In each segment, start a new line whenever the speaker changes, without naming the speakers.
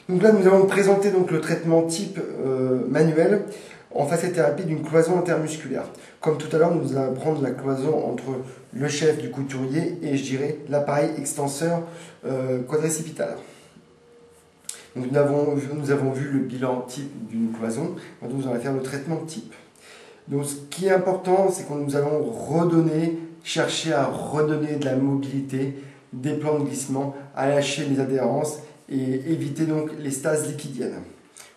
Donc là, nous allons présenter donc, le traitement type manuel en facéthérapie d'une cloison intermusculaire. Comme tout à l'heure, nous allons prendre la cloison entre le chef du couturier et, je dirais, l'appareil extenseur quadricipital. Donc nous avons vu le bilan type d'une cloison. Maintenant, nous allons faire le traitement type. Donc ce qui est important, c'est que nous allons chercher à redonner de la mobilité, des plans de glissement, à lâcher les adhérences et éviter donc les stases liquidiennes.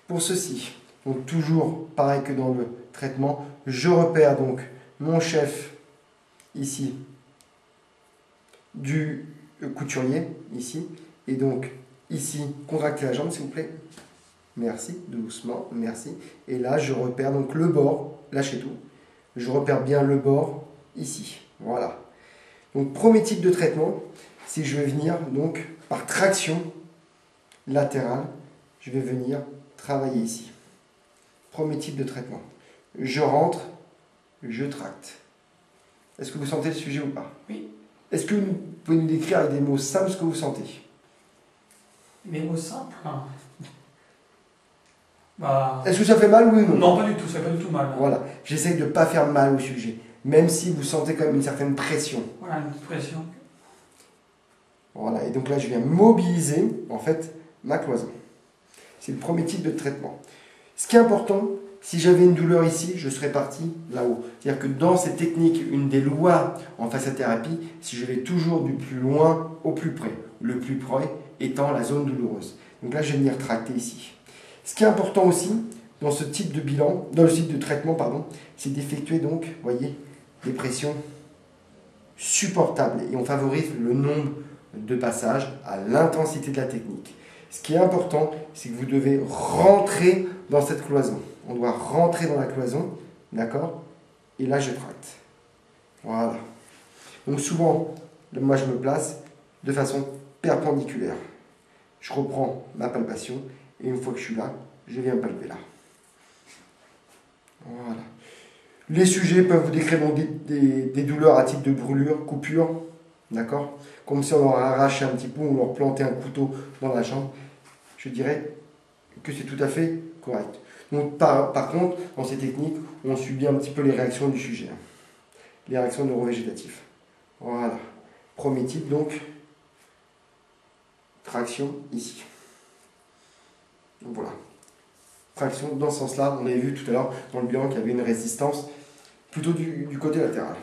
Pour ceci, donc toujours pareil que dans le traitement, je repère donc mon chef ici du couturier, ici, et donc ici, contractez la jambe s'il vous plaît. Merci, doucement, merci. Et là, je repère donc le bord, lâchez tout. Je repère bien le bord ici. Voilà. Donc, premier type de traitement, si je vais venir donc par traction latérale, je vais venir travailler ici. Premier type de traitement. Je rentre, je tracte. Est-ce que vous sentez le sujet ou pas?
Oui.
Est-ce que vous pouvez nous décrire avec des mots simples ce que vous sentez?
Des mots simples? Bah...
Est-ce que ça fait mal, oui ou non?
Non, pas du tout, ça fait pas du tout mal.
Voilà, j'essaye de ne pas faire mal au sujet, même si vous sentez quand même une certaine pression.
Voilà, une petite pression.
Voilà, et donc là, je viens mobiliser, en fait, ma cloison. C'est le premier type de traitement. Ce qui est important, si j'avais une douleur ici, je serais parti là-haut. C'est-à-dire que dans ces techniques, une des lois en fasciathérapie, si je vais toujours du plus loin au plus près, le plus près étant la zone douloureuse. Donc là, je vais venir tracter ici. Ce qui est important aussi, dans ce type de bilan, dans le type de traitement, pardon, c'est d'effectuer donc, vous voyez, des pressions supportables. Et on favorise le nombre de passages à l'intensité de la technique. Ce qui est important, c'est que vous devez rentrer dans cette cloison. On doit rentrer dans la cloison, d'accord? Et là, je tracte. Voilà. Donc souvent, moi, je me place de façon perpendiculaire. Je reprends ma palpation et une fois que je suis là, je viens palper là. Voilà. Les sujets peuvent vous décrire des douleurs à type de brûlure, coupure, d'accord? Comme si on leur arrachait un petit peu ou on leur plantait un couteau dans la jambe. Je dirais que c'est tout à fait correct. Donc, par contre, dans ces techniques, on subit un petit peu les réactions du sujet. Les réactions neurovégétatives. Voilà. Premier type, donc, traction ici. Donc voilà. Traction dans ce sens-là. On avait vu tout à l'heure dans le bilan qu'il y avait une résistance plutôt du côté latéral.